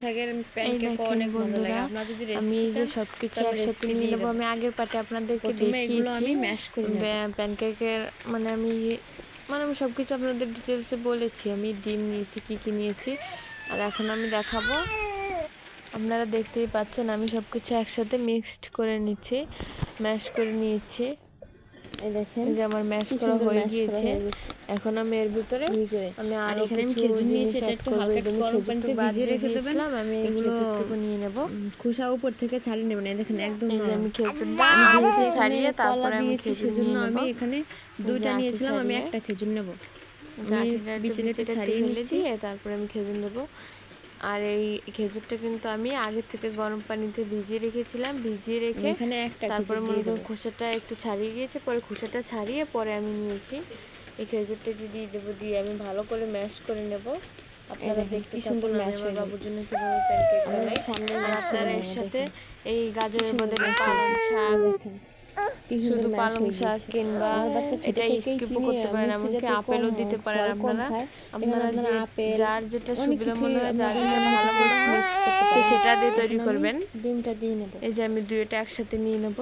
এই দেখেন বন্ধুরা, আমি এই যে সবকিছু একসাথে নিয়ে নেবো। আমি আগের পার্টে আপনাদেরকে দেখিয়েছি প্যানকেকের, মানে আমি সবকিছু আপনাদের ডিটেলসে বলেছি। আমি ডিম নিয়েছি, কি নিয়েছি, আর এখন আমি দেখাবো। আপনারা দেখতেই পাচ্ছেন আমি সবকিছু একসাথে মিক্সড করে নিচ্ছি, ম্যাশ করে নিয়েছি। এই দেখেন যে আমার ম্যাশ করা হয়ে গিয়েছে। এখন আমি এর ভিতরে আমি আরো কিছু জিনিস অ্যাড করব। এই যে আমি খেজুরটা ভিজিয়ে রেখে দিয়েছিলাম, আমি এই খেজুরটুকু নিয়ে নেব। খোসা উপর থেকে ছাড়িয়ে নেবেন। এই দেখেন একদম এই যে আমি খেজুরটা আগে ছাড়িয়ে তারপরে আমি খেজুর নিয়ে নেব। আমি এখানে দুইটা নিয়েছিলাম, আমি একটা খেজুর নেব। আঠিটা একটু ফেলে দিয়ে তারপরে আমি খেজুর নেব। আর এই খেজুরটা কিন্তু আমি আগে থেকে গরম পানিতে ভিজিয়ে রেখেছিলাম, ভিজিয়ে রেখে তারপরে মনে করুন খোসাটা একটু ছাড়িয়ে গিয়েছে, পরে খোসাটা ছাড়িয়ে পরে আমি নিয়েছি। এই খেজুরটা দিয়ে দেবো, দিয়ে আমি ভালো করে ম্যাশ করে নেব। আপনারা দেখতে থাকুন আমি আমার বাবুর জন্য কিভাবে প্যানকেক বানাই। আর আপনারা এর সাথে এই গাজরের বদলে পালং শাক, শুধু পালং শাক কিংবা এটা স্কিপও করতে পারেন, এমনকি আপেলও দিতে পারেন। আপনারা যার যেটা সুবিধা মনে হয়, যার যেটা ভালো মনে হয় সেটা দিয়ে তৈরি করবেন। ডিমটা দিয়ে নেব। এই যে আমি দুইটা একসাথে নিয়ে নেব।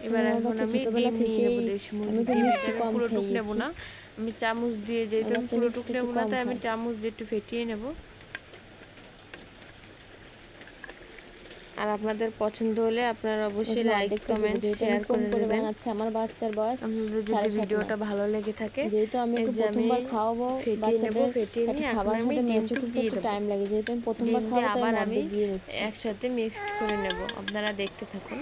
এবার এখন আমি ডিম নিয়ে নেব দেশি মুরগির ডিম। আমি পুরো টুক নেব না, আমি চামচ দিয়ে, যেহেতু আমি পুরো টুক নেব না তাই আমি চামচ দিয়ে একটু ফেটিয়ে নেব। আর আপনাদের পছন্দ হলে আপনারা অবশ্যই লাইক কমেন্ট শেয়ার করে দেবেন। আমার বাচ্চার বয়স, আপনাদের যদি ভিডিওটা ভালো লেগে থাকে, যেহেতু আমি প্রথমবার খাওয়াবো বাচ্চাদের, ফেটিয়ে নিয়ে এখন আমি ডিমটুকু দিয়ে দেব। টাইম লাগে, যেহেতু আমি প্রথমবার খাওয়াবো তাই আবার আমি আমি দিয়ে দিচ্ছি। একসাথে মিক্সড করে নেব। আপনারা দেখতে থাকুন।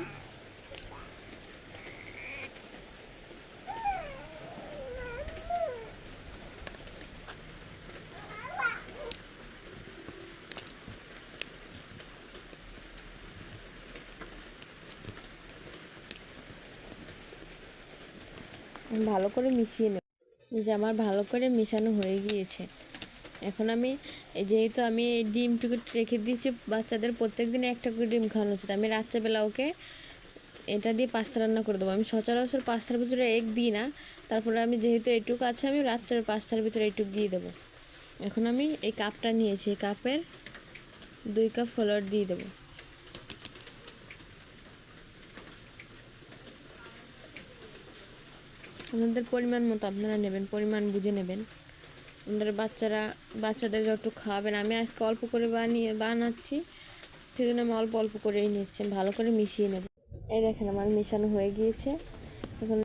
ভালো করে মিশিয়ে নেব। এই যে আমার ভালো করে মিশানো হয়ে গিয়েছে। এখন আমি যেহেতু আমি এই ডিমটুকু রেখে দিয়েছি, বাচ্চাদের প্রত্যেকদিন একটা করে ডিম খাওয়ানো উচিত। আমি রাত্রেবেলা ওকে এটা দিয়ে পাস্তা রান্না করে দেবো। আমি সচরাচর পাস্তার ভিতরে এগ দিই না, তারপরে আমি যেহেতু এইটুকু আছে আমি রাত্রের পাস্তার ভিতরে এইটুকু দিয়ে দেবো। এখন আমি এই কাপটা নিয়েছি, এই কাপের 2 কাপ ফ্লাওয়ার দিয়ে দেবো। আপনাদের পরিমাণ মতো আপনারা নেবেন, পরিমাণ বুঝে নেবেন। আমাদের বাচ্চাদের যতটুকু খাওয়াবেন। আমি আজকে অল্প করে বানাচ্ছি, সেজন্য আমি অল্প করেই নিচ্ছি। ভালো করে মিশিয়ে নেব। এই দেখেন আমার মিশানো হয়ে গিয়েছে।